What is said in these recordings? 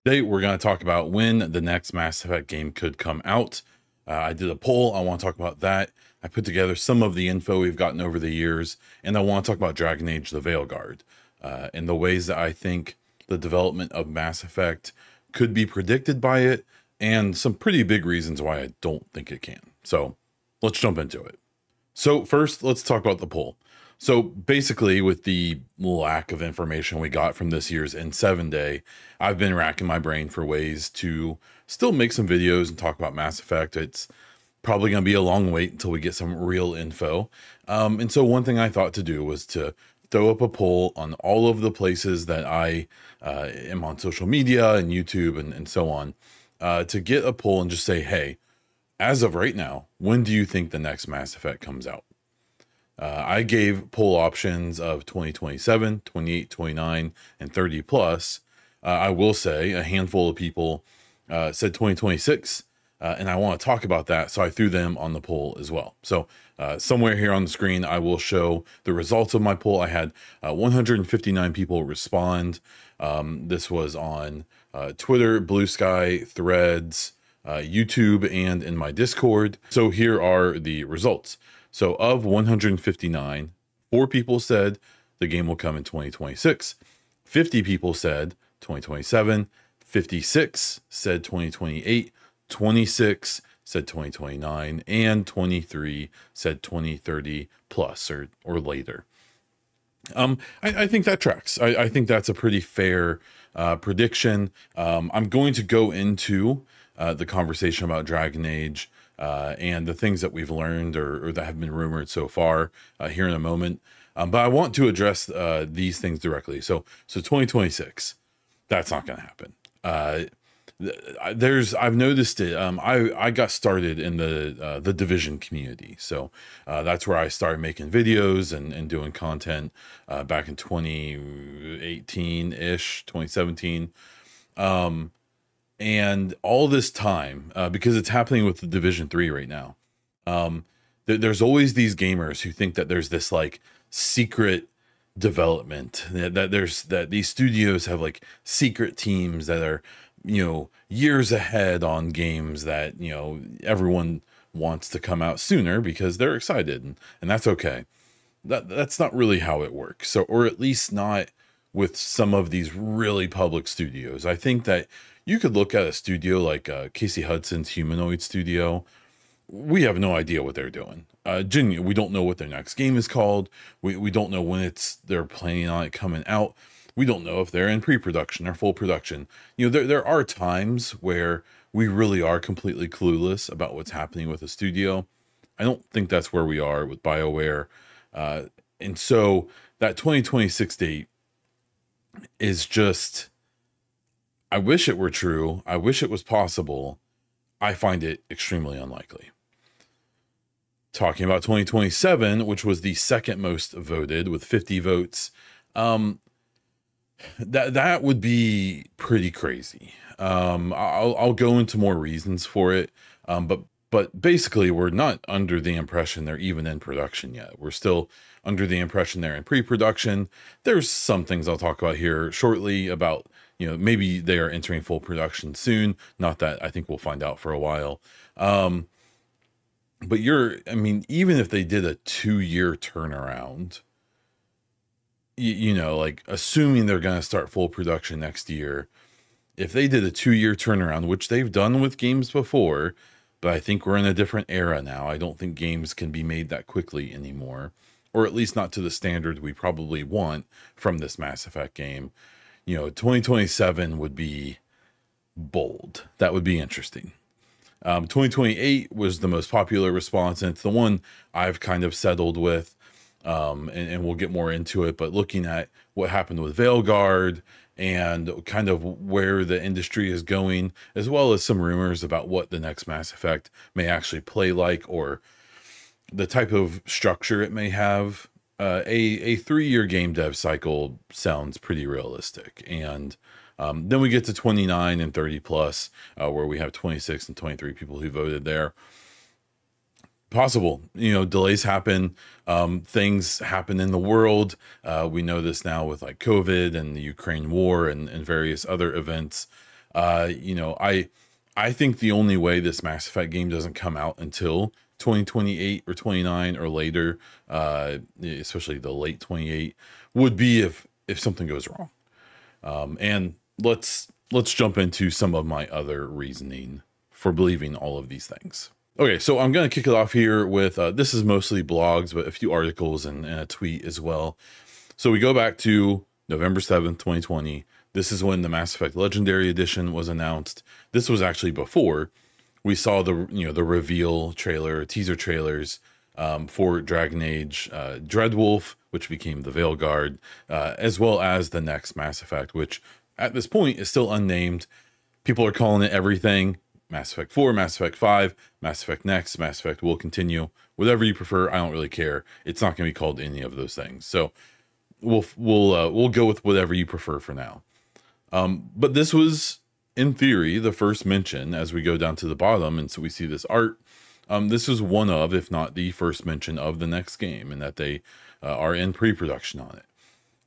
Today, we're going to talk about when the next Mass Effect game could come out. I did a poll. I want to talk about that. I put together some of the info we've gotten over the years, and I want to talk about Dragon Age: The Veilguard and the ways that I think the development of Mass Effect could be predicted by it, and some pretty big reasons why I don't think it can. So let's jump into it. So first, let's talk about the poll. So basically, with the lack of information we got from this year's N7 day, I've been racking my brain for ways to still make some videos and talk about Mass Effect. It's probably going to be a long wait until we get some real info. And so one thing I thought to do was to throw up a poll on all of the places that I am on social media and YouTube and so on, to get a poll and just say, hey, as of right now, when do you think the next Mass Effect comes out? I gave poll options of 2027, 28, 29, and 30 plus. I will say a handful of people said 2026, and I want to talk about that, so I threw them on the poll as well. So somewhere here on the screen, I will show the results of my poll. I had 159 people respond. This was on Twitter, Blue Sky, Threads, YouTube, and in my Discord. So here are the results. So of 159, 4 people said the game will come in 2026. 50 people said 2027. 56 said 2028. 26 said 2029. And 23 said 2030 plus or later. I think that tracks. I think that's a pretty fair prediction. I'm going to go into the conversation about Dragon Age and the things that we've learned or that have been rumored so far here in a moment. But I want to address these things directly. So 2026, that's not going to happen. I've noticed it. I got started in the Division community. So that's where I started making videos and doing content back in 2018-ish, 2017. And all this time, because it's happening with the Division 3 right now, there's always these gamers who think that there's this like secret development, that these studios have like secret teams that are, years ahead on games that, everyone wants to come out sooner because they're excited, and that's okay. That's not really how it works. So, or at least not with some of these really public studios. I think that you could look at a studio like Casey Hudson's Humanoid Studio. We have no idea what they're doing. Genuinely, we don't know what their next game is called. We don't know when they're planning on it coming out. We don't know if they're in pre-production or full production. There are times where we really are completely clueless about what's happening with a studio. I don't think that's where we are with BioWare. And so that 2026 date is just, I wish it were true. I wish it was possible. I find it extremely unlikely. Talking about 2027, which was the second most voted with 50 votes, that would be pretty crazy. I'll go into more reasons for it, but basically we're not under the impression they're even in production yet. We're still under the impression they're in pre-production. There's some things I'll talk about here shortly about, maybe they are entering full production soon. Not that I think we'll find out for a while. But even if they did a 2-year turnaround, like assuming they're going to start full production next year, if they did a 2-year turnaround, which they've done with games before, but I think we're in a different era now. I don't think games can be made that quickly anymore, or at least not to the standard we probably want from this Mass Effect game. 2027 would be bold. That would be interesting. 2028 was the most popular response, and it's the one I've kind of settled with. And we'll get more into it, but looking at what happened with Veilguard and kind of where the industry is going, as well as some rumors about what the next Mass Effect may actually play like, or the type of structure it may have, a 3-year game dev cycle sounds pretty realistic. And then we get to 29 and 30 plus, where we have 26 and 23 people who voted there. Possible, delays happen, things happen in the world. We know this now with like COVID and the Ukraine war and various other events. You know, I think the only way this Mass Effect game doesn't come out until 2028 or 29 or later, especially the late 28, would be if something goes wrong. And let's jump into some of my other reasoning for believing all of these things. Okay, so I'm going to kick it off here with, this is mostly blogs, but a few articles and a tweet as well. So we go back to November 7th, 2020. This is when the Mass Effect Legendary Edition was announced. This was actually before we saw the, you know, the reveal trailer, teaser trailers for Dragon Age Dreadwolf, which became the Veilguard, as well as the next Mass Effect, which at this point is still unnamed. People are calling it everything. Mass Effect 4, Mass Effect 5, Mass Effect Next, Mass Effect Will Continue, whatever you prefer. I don't really care. It's not going to be called any of those things. So we'll go with whatever you prefer for now. But this was, in theory, the first mention as we go down to the bottom. And so we see this art. This is one of, if not the first mention of the next game, and that they are in pre-production on it.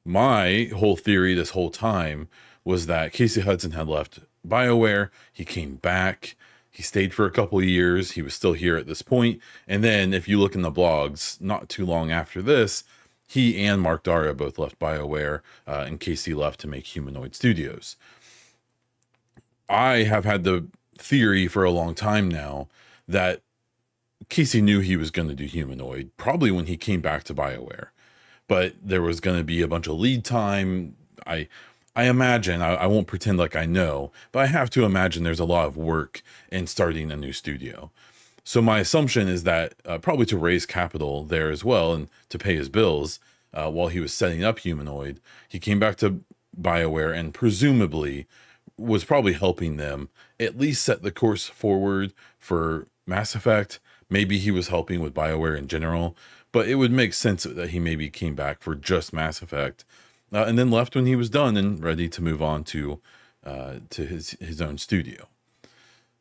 My whole theory this whole time was that Casey Hudson had left BioWare. He came back. He stayed for a couple of years. He was still here at this point. And then if you look in the blogs, not too long after this, he and Mark Daria both left BioWare, and Casey left to make Humanoid Studios. I have had the theory for a long time now that Casey knew he was going to do Humanoid, probably when he came back to BioWare. But there was going to be a bunch of lead time. I imagine, I won't pretend like I know, but I have to imagine there's a lot of work in starting a new studio. So my assumption is that probably to raise capital there as well and to pay his bills while he was setting up Humanoid, he came back to BioWare and presumably was probably helping them at least set the course forward for Mass Effect. Maybe he was helping with BioWare in general, but it would make sense that he maybe came back for just Mass Effect. And then left when he was done and ready to move on to his own studio.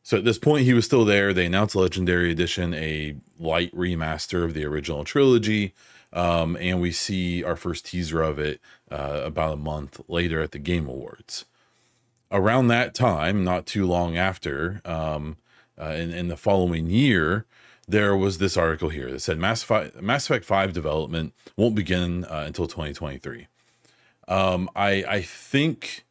So at this point, he was still there. They announced Legendary Edition, a light remaster of the original trilogy, and we see our first teaser of it about a month later at the Game Awards. Around that time, not too long after, in the following year, there was this article here that said Mass Effect 5 development won't begin until 2023. I think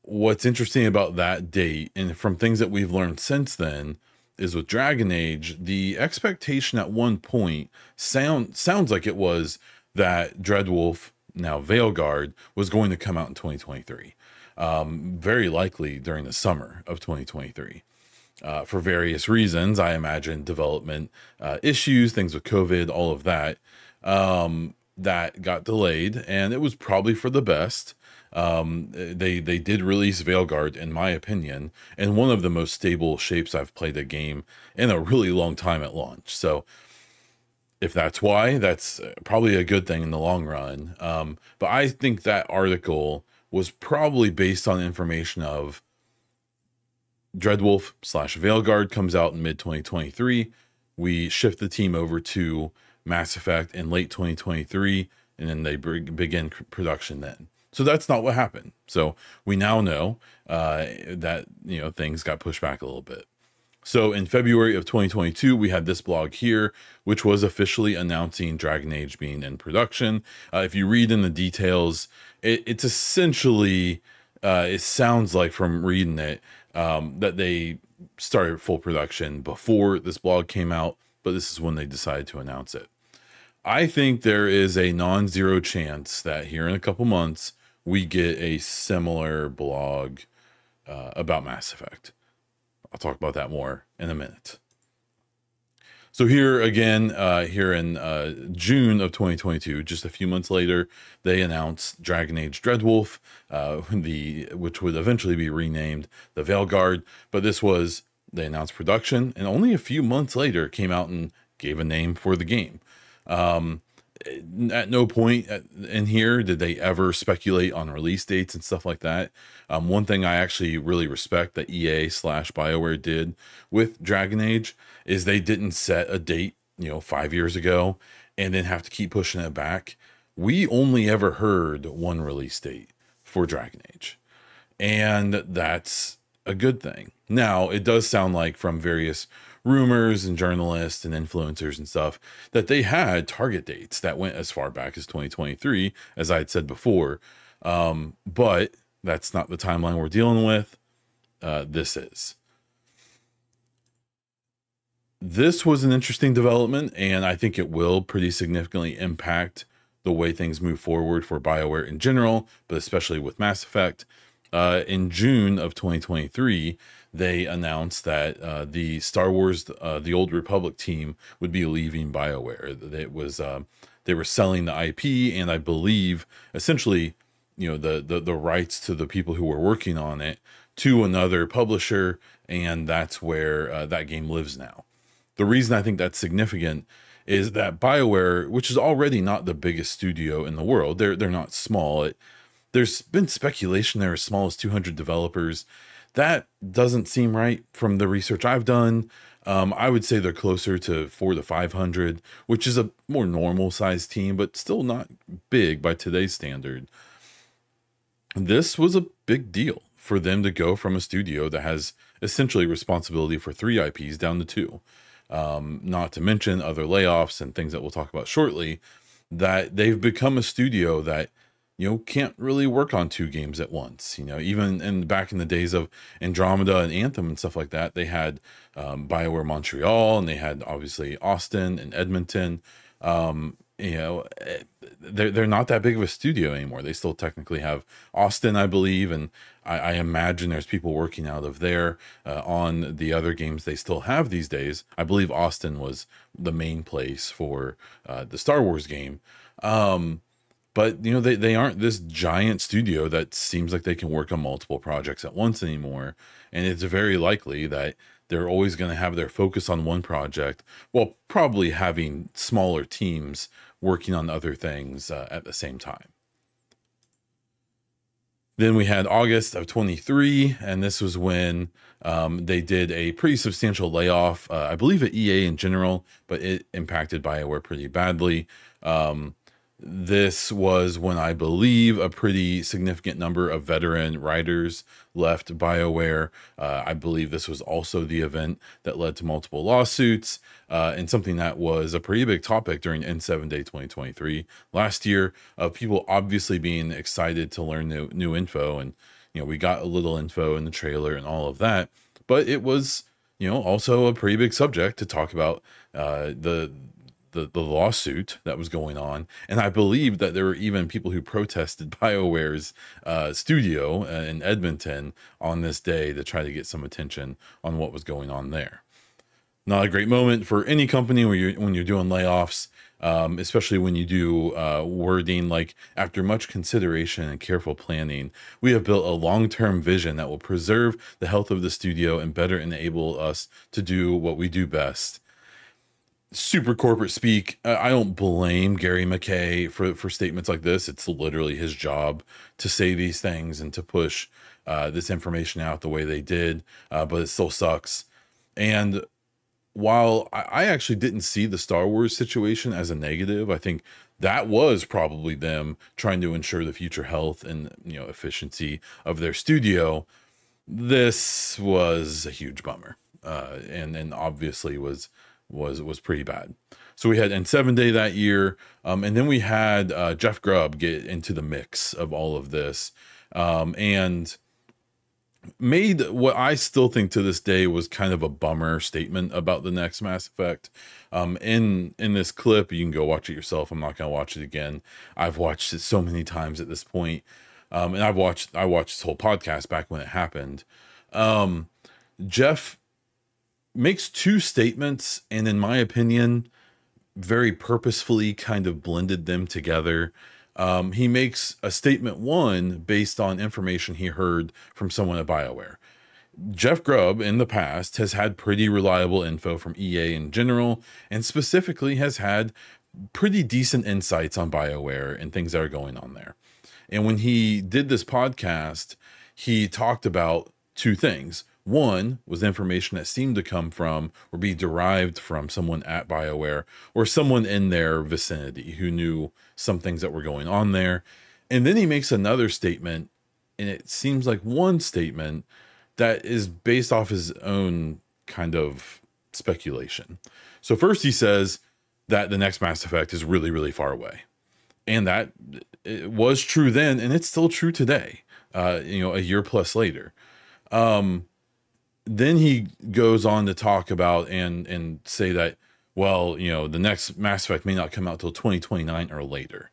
what's interesting about that date, and from things that we've learned since then, is with Dragon Age, the expectation at one point sounds like it was that Dreadwolf, now Veilguard, was going to come out in 2023. Very likely during the summer of 2023. For various reasons, I imagine development issues, things with COVID, all of that. That got delayed, and it was probably for the best. They did release Veilguard, in my opinion, in one of the most stable shapes I've played a game in a really long time at launch. So if that's why, that's probably a good thing in the long run. But I think that article was probably based on information of Dreadwolf / Veilguard comes out in mid-2023. We shift the team over to Mass Effect in late 2023, and then they begin production then. So that's not what happened. So we now know that, you know, things got pushed back a little bit. So in February of 2022, we had this blog here, which was officially announcing Dragon Age being in production. If you read in the details, it's essentially, it sounds like from reading it, that they started full production before this blog came out, but this is when they decided to announce it. I think there is a non-zero chance that here in a couple months, we get a similar blog about Mass Effect. I'll talk about that more in a minute. So here again, here in June of 2022, just a few months later, they announced Dragon Age Dreadwolf, which would eventually be renamed the Veilguard. But this was, they announced production, and only a few months later came out and gave a name for the game. At no point in here did they ever speculate on release dates and stuff like that. One thing I actually really respect that EA / BioWare did with Dragon Age is they didn't set a date, 5 years ago and then have to keep pushing it back. We only ever heard one release date for Dragon Age. And that's a good thing. Now, it does sound like from various rumors and journalists and influencers and stuff that they had target dates that went as far back as 2023, as I had said before. But that's not the timeline we're dealing with. This is. This was an interesting development, and I think it will pretty significantly impact the way things move forward for BioWare in general, but especially with Mass Effect. In June of 2023, they announced that the Star Wars, the Old Republic team would be leaving BioWare. It was they were selling the IP, and I believe essentially, the rights to the people who were working on it to another publisher, and that's where that game lives now. The reason I think that's significant is that BioWare, which is already not the biggest studio in the world, they're not small. There's been speculation they're as small as 200 developers. That doesn't seem right from the research I've done. I would say they're closer to 400 to 500, which is a more normal sized team, but still not big by today's standard. This was a big deal for them to go from a studio that has essentially responsibility for 3 IPs down to 2. Not to mention other layoffs and things that we'll talk about shortly, that they've become a studio that, can't really work on 2 games at once. Even back in the days of Andromeda and Anthem and stuff like that, they had BioWare Montreal, and they had obviously Austin and Edmonton. They're not that big of a studio anymore. They still technically have Austin, I believe, and I imagine there's people working out of there on the other games they still have these days. I believe Austin was the main place for the Star Wars game. But they aren't this giant studio that seems like they can work on multiple projects at once anymore. And it's very likely that they're always going to have their focus on one project while probably having smaller teams working on other things at the same time. Then we had August of 23, and this was when they did a pretty substantial layoff, I believe at EA in general, but it impacted BioWare pretty badly. This was when I believe a pretty significant number of veteran writers left BioWare. I believe this was also the event that led to multiple lawsuits and something that was a pretty big topic during N7 Day 2023 last year, of people obviously being excited to learn new info. And, we got a little info in the trailer and all of that, but it was, also a pretty big subject to talk about the lawsuit that was going on. And I believe that there were even people who protested BioWare's studio in Edmonton on this day to try to get some attention on what was going on there. Not a great moment for any company when you're doing layoffs, especially when you do wording like, after much consideration and careful planning, we have built a long-term vision that will preserve the health of the studio and better enable us to do what we do best. Super corporate speak. I don't blame Gary McKay for statements like this. It's literally his job to say these things and to push this information out the way they did, but it still sucks. And while I actually didn't see the Star Wars situation as a negative, I think that was probably them trying to ensure the future health and efficiency of their studio. This was a huge bummer, and obviously was pretty bad. So we had N7 Day that year, and then we had Jeff Grubb get into the mix of all of this, and made what I still think to this day was kind of a bummer statement about the next Mass Effect. In this clip, you can go watch it yourself. I'm not gonna watch it again. I've watched it so many times at this point, and I watched this whole podcast back when it happened. Jeff makes 2 statements, and in my opinion, very purposefully kind of blended them together. He makes a statement 1 based on information he heard from someone at BioWare. Jeff Grubb in the past has had pretty reliable info from EA in general, and specifically has had pretty decent insights on BioWare and things that are going on there. And when he did this podcast, he talked about 2 things. 1 was information that seemed to come from or be derived from someone at BioWare or someone in their vicinity who knew some things that were going on there. And then he makes another statement, and it seems like one statement that is based off his own kind of speculation. So first he says that the next Mass Effect is really, really far away. And that it was true then, and it's still true today, you know, a year plus later. Then he goes on to talk about and say that, well, you know, the next Mass Effect may not come out till 2029 or later.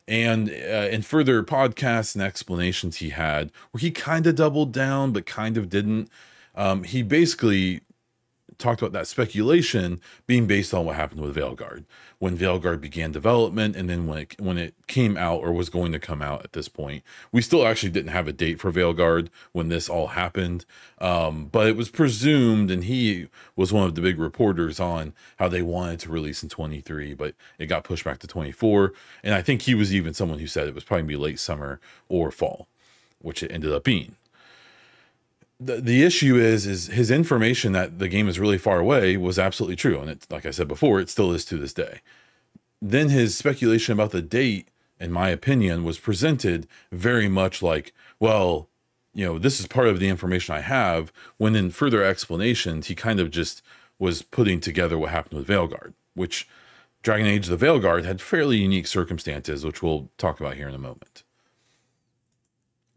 And in further podcasts and explanations he had, where he kind of doubled down, but kind of didn't, he basically talked about that speculation being based on what happened with Veilguard, when Veilguard began development, and then when it came out, or was going to come out at this point. We still actually didn't have a date for Veilguard when this all happened, but it was presumed, and he was one of the big reporters on how they wanted to release in 23, but it got pushed back to 24. And I think he was even someone who said it was probably gonna be late summer or fall, which it ended up being. The issue is his information that the game is really far away was absolutely true. And it's, like I said before, it still is to this day. Then his speculation about the date, in my opinion, was presented very much like, well, you know, this is part of the information I have, when in further explanations, he kind of just was putting together what happened with Veilguard, which Dragon Age the Veilguard had fairly unique circumstances, which we'll talk about here in a moment.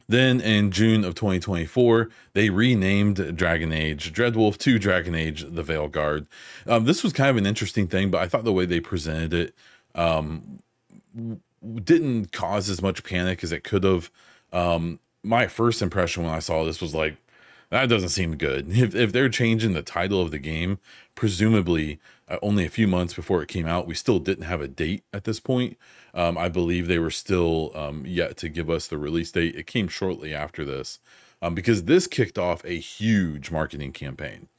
Then in June of 2024, they renamed Dragon Age Dreadwolf to Dragon Age the Veilguard. This was kind of an interesting thing, but I thought the way they presented it didn't cause as much panic as it could have. My first impression when I saw this was like, that doesn't seem good. If they're changing the title of the game, presumably only a few months before it came out, we still didn't have a date at this point. I believe they were still yet to give us the release date. It came shortly after this, because this kicked off a huge marketing campaign.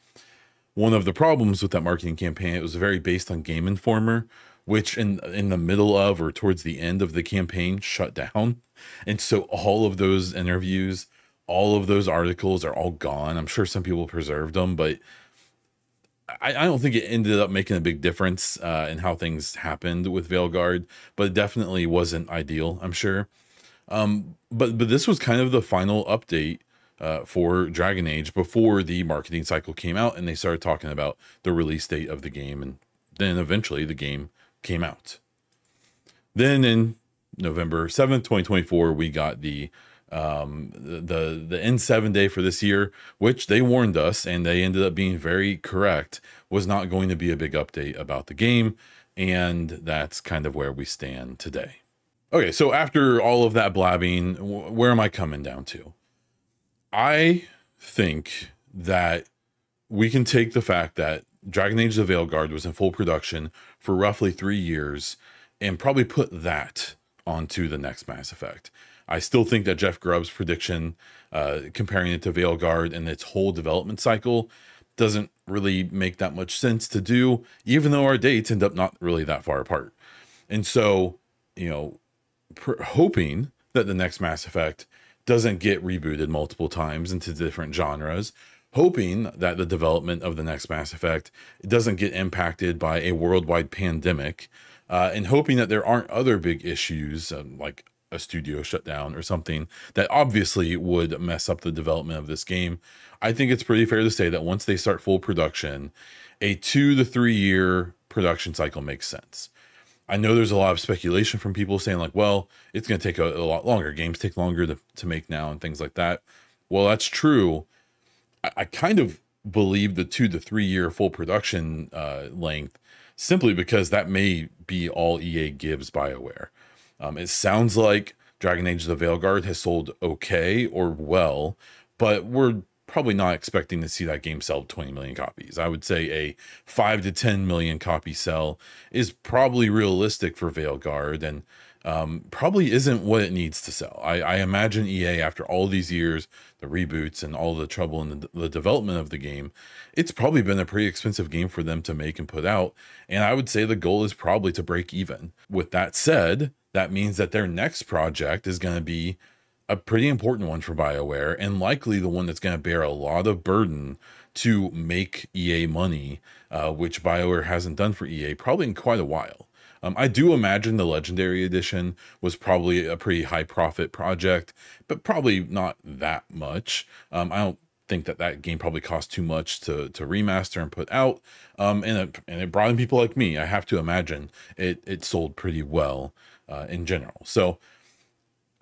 One of the problems with that marketing campaign, it was very based on Game Informer, which in the middle of or towards the end of the campaign shut down. And so all of those interviews, all of those articles are all gone. I'm sure some people preserved them, but I don't think it ended up making a big difference in how things happened with Veilguard, but it definitely wasn't ideal, I'm sure. But this was kind of the final update for Dragon Age before the marketing cycle came out, and they started talking about the release date of the game, and then eventually the game came out. Then in November 7th, 2024, we got the N7 day for this year, which they warned us, and they ended up being very correct, was not going to be a big update about the game. And that's kind of where we stand today. Okay, so after all of that blabbing, where am I coming down to? I think that we can take the fact that Dragon Age the Veilguard was in full production for roughly 3 years and probably put that onto the next Mass Effect. I still think that Jeff Grubb's prediction, comparing it to Veilguard and its whole development cycle, doesn't really make that much sense to do, even though our dates end up not really that far apart. And so, you know, hoping that the next Mass Effect doesn't get rebooted multiple times into different genres, hoping that the development of the next Mass Effect doesn't get impacted by a worldwide pandemic, and hoping that there aren't other big issues like a studio shutdown or something that obviously would mess up the development of this game. I think it's pretty fair to say that once they start full production, a 2 to 3 year production cycle makes sense. I know there's a lot of speculation from people saying like, well, it's going to take a lot longer. Games take longer to make now and things like that. Well, that's true. I kind of believe the 2 to 3 year full production length, simply because that may be all EA gives BioWare. It sounds like Dragon Age the Veilguard has sold okay or well, but we're probably not expecting to see that game sell 20 million copies. I would say a 5 to 10 million copy sell is probably realistic for Veilguard, and probably isn't what it needs to sell. I imagine EA, after all these years, the reboots and all the trouble in the development of the game, it's probably been a pretty expensive game for them to make and put out. And I would say the goal is probably to break even. With that said, that means that their next project is going to be a pretty important one for BioWare, and likely the one that's going to bear a lot of burden to make EA money, which BioWare hasn't done for EA probably in quite a while. I do imagine the Legendary Edition was probably a pretty high profit project, but probably not that much. I don't think that that game probably cost too much to remaster and put out. And it brought in people like me. I have to imagine it sold pretty well in general. So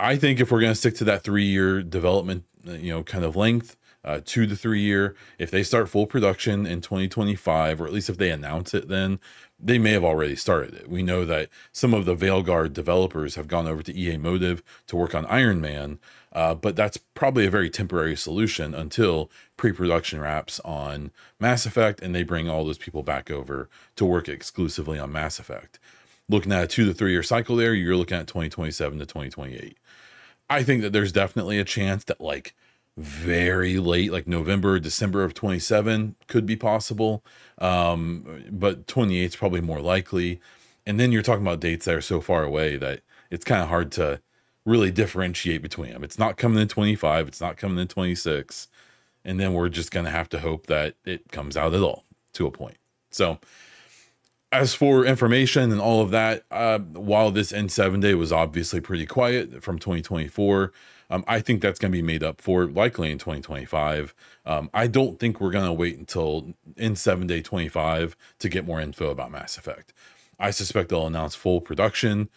I think if we're going to stick to that 3-year development, kind of length, 2 to 3 year, if they start full production in 2025, or at least if they announce it, then they may have already started it. We know that some of the Veilguard developers have gone over to EA Motive to work on Iron Man, but that's probably a very temporary solution until pre-production wraps on Mass Effect and they bring all those people back over to work exclusively on Mass Effect. Looking at a 2 to 3 year cycle there, you're looking at 2027 to 2028. I think that there's definitely a chance that like very late, like November, December of 27 could be possible. But 28 is probably more likely. And then you're talking about dates that are so far away that it's kind of hard to really differentiate between them. It's not coming in 25. It's not coming in 26. And then we're just going to have to hope that it comes out at all to a point. So as for information and all of that, while this N7 day was obviously pretty quiet from 2024, I think that's going to be made up for likely in 2025. I don't think we're going to wait until N7 day 25 to get more info about Mass Effect. I suspect they'll announce full production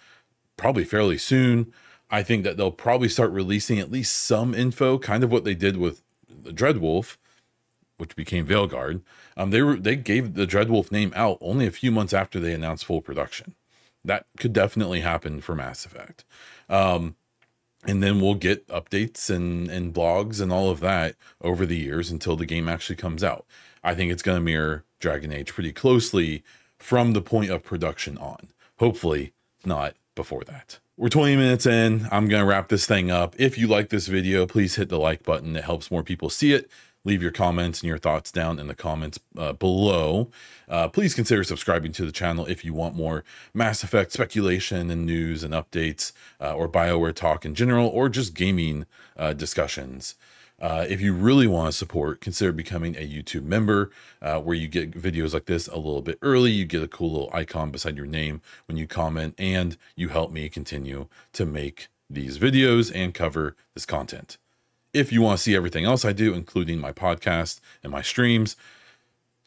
probably fairly soon. I think that they'll probably start releasing at least some info, kind of what they did with the Dreadwolf, which became Veilguard. They gave the Dreadwolf name out only a few months after they announced full production. That could definitely happen for Mass Effect. And then we'll get updates and blogs and all of that over the years until the game actually comes out. I think it's going to mirror Dragon Age pretty closely from the point of production on. Hopefully not before that. We're 20 minutes in. I'm going to wrap this thing up. If you like this video, please hit the like button. It helps more people see it. Leave your comments and your thoughts down in the comments below. Please consider subscribing to the channel if you want more Mass Effect speculation and news and updates, or BioWare talk in general, or just gaming discussions. If you really want to support, consider becoming a YouTube member, where you get videos like this a little bit early. You get a cool little icon beside your name when you comment, and you help me continue to make these videos and cover this content. If you want to see everything else I do, including my podcast and my streams,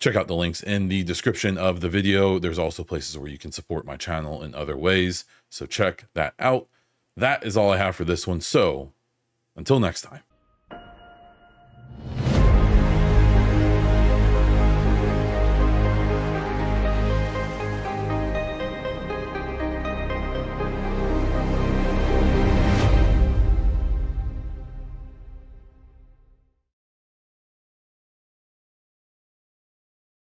check out the links in the description of the video. There's also places where you can support my channel in other ways, so check that out. That is all I have for this one. So until next time.